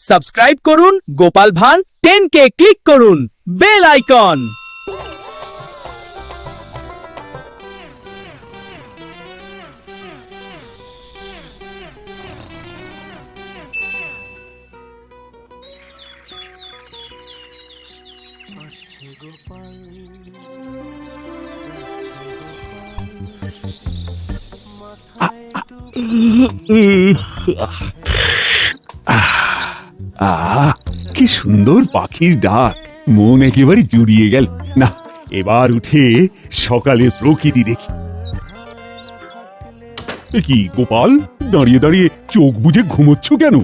Subscribe করুন Gopal Bhar 10K click করুন bell icon. কি সুন্দর পাখির ডাক, মন একেবারে জুড়িয়ে গেল। না, এবার উঠে সকালের প্রকৃতি দেখি। কি গোপাল, দাঁড়িয়ে দাঁড়িয়ে চোখ বুজে ঘুমোচ্ছ কেন?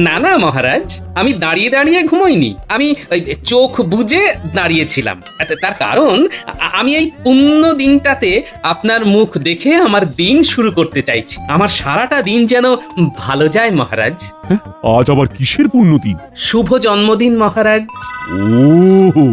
না না মহারাজ, আমি দাঁড়িয়ে দাঁড়িয়ে ঘুমোইনি, আমি চোখ বুজে দাঁড়িয়েছিলাম। তার কারণ আমি এই পুণ্য দিনটাতে আপনার মুখ দেখে আমার দিন শুরু করতে চাইছি। আমার সারাটা দিন যেন ভালো যায় মহারাজ। আজ আবার কিসের পুণ্যদিন? শুভ জন্মদিন মহারাজ। ও,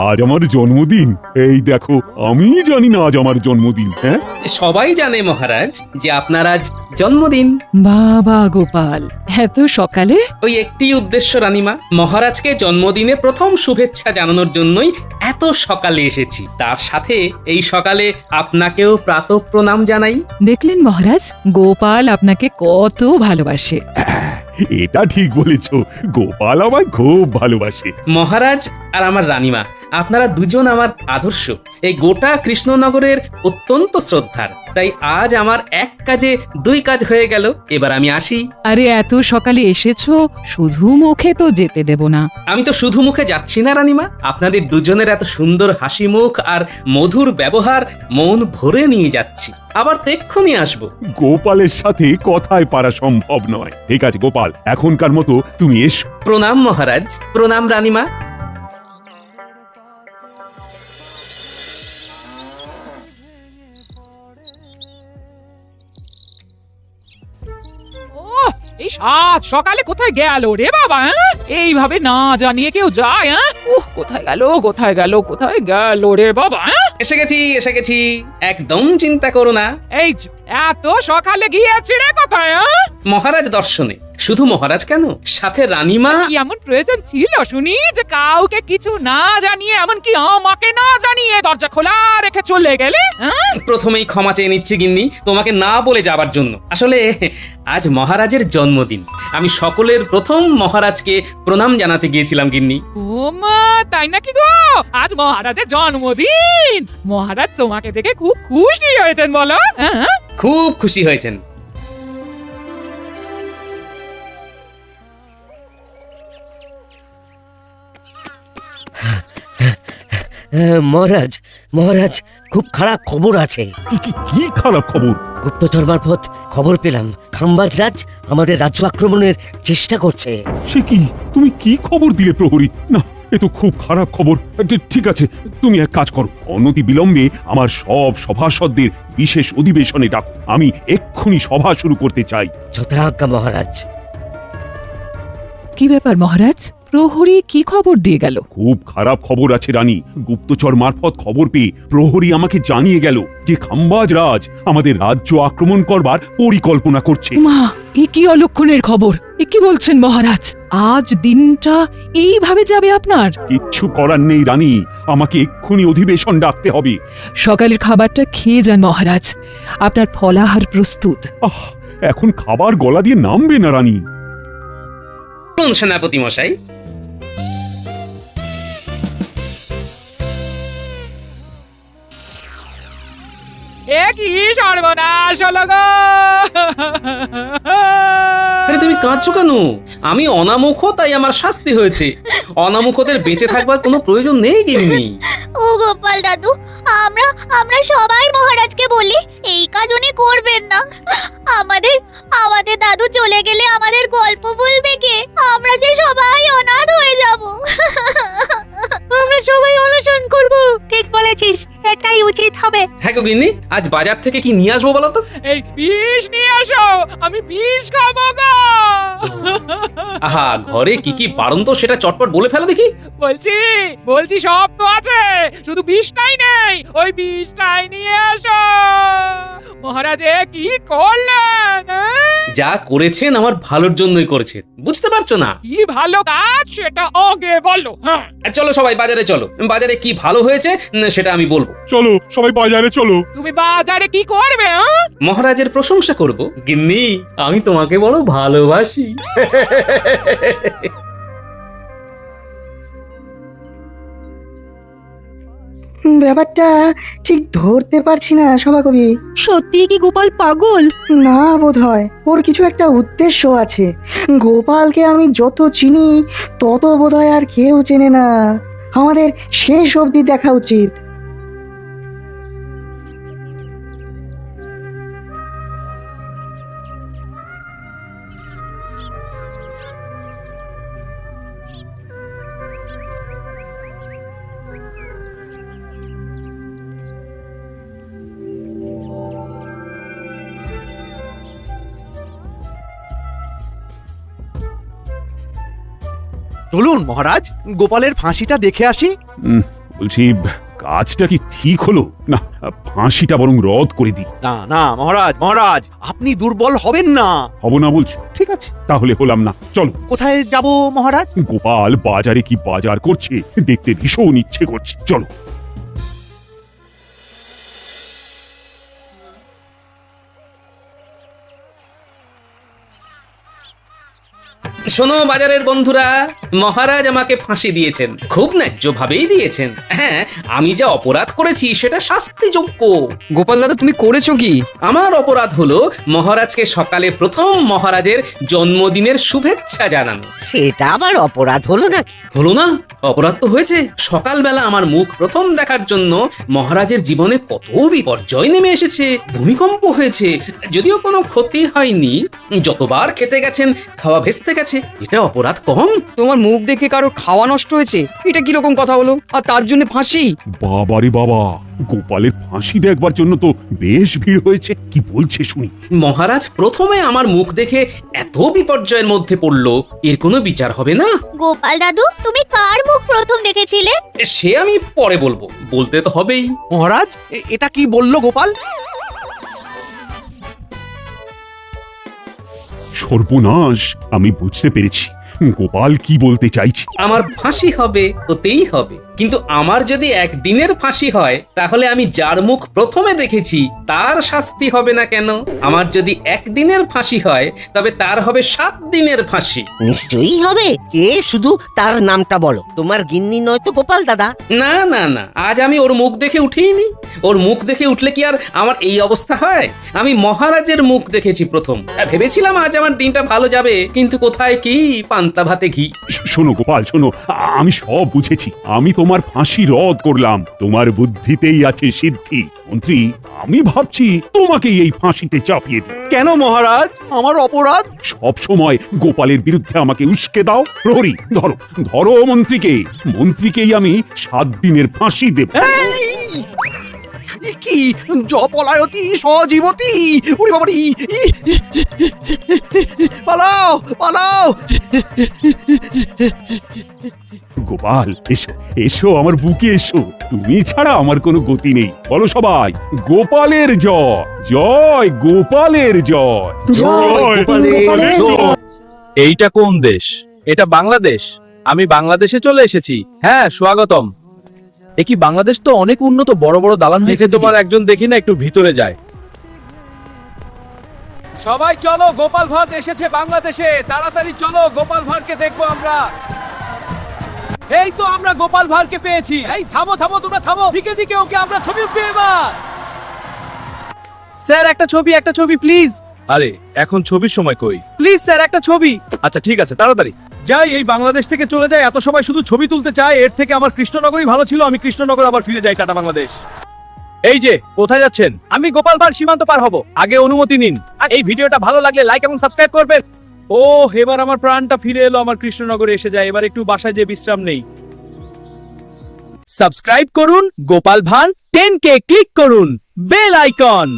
আজ আমার জন্মদিন? এই দেখো, আমি জানি না আজ আমার জন্মদিন। হ্যাঁ, সবাই জানে মহারাজ যে আপনার আজ জন্মদিন। বাবা গোপাল, এত সকালে? ওই একটি উদ্দেশ্য রানীমা, মহারাজকে জন্মদিনে প্রথম শুভেচ্ছা জানানোর জন্যই এত সকালে এসেছি। তার সাথে এই সকালে আপনাকেও প্রাতঃ প্রণাম জানাই। দেখলেন মহারাজ, গোপাল আপনাকে কত ভালোবাসে। এটা ঠিক বলেছ, গোপাল আমায় খুব ভালোবাসে। মহারাজ আর আমার রানীমা, আপনারা দুজন আমার আদর্শ। এই গোটা কৃষ্ণনগরের অত্যন্ত শ্রদ্ধার। তাই আজ আমার এক কাজে দুই কাজ হয়ে গেল। এবার আমি আসি। আরে এত সকালে এসেছো, শুধু মুখে তো যেতে দেব না। আমি তো শুধু মুখে যাচ্ছি না রানীমা, আপনাদের দুজনের এত সুন্দর হাসি মুখ আর মধুর ব্যবহার মন ভরে নিয়ে যাচ্ছি। আবার এক্ষুনি আসবো। গোপালের সাথে কথায় পারা সম্ভব নয়। ঠিক আছে গোপাল, এখনকার মতো তুমি এসো। প্রণাম মহারাজ। প্রণাম রানীমা। এই সাত সকালে কোথায় গেল রে বাবা? এইভাবে না জানিয়ে কেউ যায়? কোথায় গেল কোথায় গেল কোথায় গেল রে বাবা? এসে গেছি এসে গেছি, একদম চিন্তা করো না। এই এত সকালে গিয়েছি রে কোথায়? মহারাজ দর্শনে। শুধু মহারাজ কেন, সাথে রানীমা। কি এমন প্রয়োজন ছিল শুনি যে কাউকে কিছু না জানিয়ে, এমনকি আমাকে না জানিয়ে দরজা খোলা রেখে চলে গেলে? প্রথমেই ক্ষমা চেয়ে নিচ্ছি গিন্নি, তোমাকে না বলে যাবার জন্য। আসলে আজ মহারাজের জন্মদিন, আমি সকলের প্রথম মহারাজকে প্রণাম জানাতে গিয়েছিলাম গিন্নি। ও মা, তাই নাকি গো? আজ মহারাজের জন্মদিন। মহারাজ তোমাকে দেখে খুব খুশি হয়েছেন বলো? খুব খুশি হয়েছেন। মহারাজ, মহারাজ, খুব খারাপ খবর আছে। কি খারাপ খবর? গুপ্তচর মারফত খবর পেলাম, খাম্বাজ রাজ আমাদের রাজ্য আক্রমণের চেষ্টা করছে। সে কি, তুমি কি খবর দিলে প্রহরী? না, এ তো খুব খারাপ খবর। ঠিক আছে, তুমি এক কাজ করো, অনতি বিলম্বে আমার সব সভাসদদের বিশেষ অধিবেশনে ডাকো। আমি এক্ষুনি সভা শুরু করতে চাই। যথাজ্ঞা মহারাজ। কি ব্যাপার মহারাজ? প্রহরী কি খবর দিয়ে গেল? খুব খারাপ খবর আছে রানী। গুপ্তচর মারফত খবর পেয়ে প্রহরী আমাকে জানিয়ে গেল যে খাম্বাজ রাজ আমাদের রাজ্য আক্রমণ করবার পরিকল্পনা করছে। মা, এ কি অলক্ষণের খবর? এ কি বলছেন মহারাজ? আজ দিনটা এইভাবে যাবে আপনার? কিচ্ছু করার নেই রানী, আমাকে এক্ষুনি অধিবেশন ডাকতে হবে। সকালের খাবারটা খেয়ে যান মহারাজ, আপনার ফলাহার প্রস্তুত। এখন খাবার গলা দিয়ে নামবে না রানী। সেনাপতি মশাই। কি সর্বনাশ হলো গো! আরে তুমি কাঁদছো কেন? আমি অনামুখ, তাই আমার শাস্তি হয়েছে। অনামুখদের বেঁচে থাকবার কোনো প্রয়োজন নেই গিন্নি। ও গোপাল দাদু, আমরা আমরা সবাই মহারাজকে বলি এই কাজ উনি করবেন না। আমাদের আমাদের দাদু চলে গেলে আমাদের গল্প বলবে কে? আমরা যে সবাই অনাথ হয়ে যাব। আমরা সবাই অনশন করব। ঠিক বলেছিস, এটাই উচিত হবে। হ্যাঁ গো গিন্নি, আজ বাজার থেকে কি নিয়ে আসবো বলো তো? এই বিষ নিয়ে আসো, আমি বিষ খাবো গো। আহা, ঘরে কি কি বারন্ত সেটা চটপট বলে ফেলো দেখি। বলছি সব তো আছে, শুধু বিষটাই নেই। ওই বিষটাই নিয়ে এসো। মহারাজে কি করলেন? যা করেছেন আমার ভালোর জন্যই করেছেন, বুঝতে পারছো না? কি ভালো কাজ সেটা আগে বলো। হ্যাঁ, চলো সবাই বাজারে চলো, বাজারে কি ভালো হয়েছে সেটা আমি বলবো। চলো সবাই বাজারে চলো। তুমি বাজারে কি করবে? হ্যাঁ? মহারাজের প্রশংসা করব। গিন্নি, আমি তোমাকে বড় ভালোবাসি। ব্যাপারটা ঠিক ধরতে পারছি না সভাকবি। সত্যি কি গোপাল পাগল? না, বোধ হয় ওর কিছু একটা উদ্দেশ্য আছে। গোপালকে আমি যত চিনি তত বোধ হয় আর কেউ চেনে না। আমাদের শেষ অবধি দেখা উচিত। চলুন মহারাজ, গোপালের ফাঁসিটা দেখে আসি। বলছি, কাজটা কি ঠিক হলো না? ফাঁসিটা বরং রদ করে দিই। না না মহারাজ, আপনি দুর্বল হবেন না। হব না বলছো? ঠিক আছে, তাহলে হলাম না। চলো। কোথায় যাব মহারাজ? গোপাল বাজারে কি বাজার করছে দেখতে ভীষণ ইচ্ছে করছে, চলো। শোনো বাজারের বন্ধুরা, মহারাজ আমাকে ফাঁসি দিয়েছেন, খুব ন্যায্যভাবেই দিয়েছেন। হ্যাঁ, আমি যা অপরাধ করেছি সেটা শাস্তিযোগ্য। গোপাল দাদা তুমি করেছো কি? আমার অপরাধ হলো মহারাজকে সকালে প্রথম মহারাজের জন্মদিনের শুভেচ্ছা জানানো। সেটা আবার অপরাধ হলো নাকি? হলো না? অপরাধ তো হয়েছে। সকালবেলা আমার মুখ প্রথম দেখার জন্য মহারাজের জীবনে কত বিপর্যয় নেমে এসেছে, ভূমিকম্প হয়েছে, যদিও কোনো ক্ষতি হয়নি। যতবার খেতে গেছেন খাওয়া ভেস্তে গেছে, এটা অপরাধ কম? তোমার মুখ দেখে কারোর খাওয়া নষ্ট হয়েছে, এটা কি রকম কথা হলো? আর তার জন্য ফাঁসি? বাবারে বাবা, গোপালের ফাঁসি দেখবার জন্য তো বেশ ভিড় হয়েছে। কি বলছে শুনি। মহারাজ প্রথমে আমার মুখ দেখে এত বিপর্যয়ের মধ্যে পড়লো, এর কোনো বিচার হবে না? গোপাল দাদু, তুমি কার মুখ প্রথম দেখেছিলে? সে আমি পরে বলবো, বলতে তো হবেই। মহারাজ, এটা কি বললো গোপাল? সর্বনাশ, আমি বুঝতে পেরেছি গোপাল কি বলতে চাইছে। আমার ফাঁসি হবে, হতেই হবে। কিন্তু আমার যদি একদিনের ফাঁসি হয়, তাহলে আমি যার মুখ প্রথমে দেখেছি তার শাস্তি হবে না কেন? আমার যদি একদিনের ফাঁসি হয়, তবে তার হবে 7 দিনের ফাঁসি। নিশ্চয়ই হবে। কে, শুধু তার নামটা বলো। তোমার গিন্নি নয় তো গোপাল দাদা? না না না, আজ আমি ওর মুখ দেখে উঠিনি। ওর মুখ দেখে উঠলে কি আর আমার এই অবস্থা হয়? আমি মহারাজের মুখ দেখেছি প্রথম। ভেবেছিলাম আজ আমার দিনটা ভালো যাবে, কিন্তু কোথায় কি, পান্তা ভাতে ঘি। শোনো গোপাল, শোনো, আমি সব বুঝেছি। আমি তোমার ফাঁসি রদ করলাম। তোমার বুদ্ধিতেই আছে সিদ্ধি। মন্ত্রী, আমি ভাবছি তোমাকেই এই ফাঁসিতে চাপিয়ে দিই। কেন মহারাজ, আমার অপরাধ? সব সময় গোপালের বিরুদ্ধে আমাকে উস্কে দাও। প্রহরী, ধরো ধরো মন্ত্রীকেই আমি 7 দিনের ফাঁসি দেব। কি জপলায়তি সজীবতি! ওরে বাবারি! পালাও পালাও! গোপাল, এসো এসো, আমার বুকে এসো। তুমি ছাড়া আমার কোনো গতি নেই। বলো সবাই, গোপালের জয়, জয় গোপালের জয়, জয় গোপালের জয়। এইটা কোন দেশ? এটা বাংলাদেশ। আমি বাংলাদেশে চলে এসেছি। হ্যাঁ, স্বাগতম। এ কি, বাংলাদেশ তো অনেক উন্নত, বড় বড় দালান হয়েছে। তোমার একজন দেখি না একটু ভিতরে যায়। সবাই চলো, গোপাল ভাঁড় এসেছে বাংলাদেশে। তাড়াতাড়ি চলো, গোপাল ভাঁড়কে দেখবো আমরা। এই তো আমরা গোপাল ভাঁড়কে পেয়েছি। এই থামো থামো, তোমরা থামো, দিকে দিকে ওকে আমরা ছবি উঠবে এবার। স্যার একটা ছবি প্লিজ। আরে এখন ছবির সময় কই? প্লিজ স্যার একটা ছবি। আচ্ছা ঠিক আছে, তাড়াতাড়ি যাই। এই বাংলাদেশ থেকে চলে যায়, এত সবাই শুধু ছবি তুলতে চায়। এর থেকে আমার কৃষ্ণনগরই ভালো ছিল। আমি কৃষ্ণনগর আবার ফিরে যাই। টাটা বাংলাদেশ। এই যে, কোথায় যাচ্ছেন? আমি গোপাল ভাঁড় সীমান্ত পার হব, আগে অনুমতি নিন। আর এই ভিডিওটা ভালো লাগলে লাইক এবং সাবস্ক্রাইব করবেন। ও, এবার আমার প্রাণটা ফিরে এলো। আমার কৃষ্ণনগরে এসে যায়। এবার একটু বাসায় যে বিশ্রাম নেই। সাবস্ক্রাইব করুন গোপাল ভাঁড় 10K, ক্লিক করুন বেল আইকন।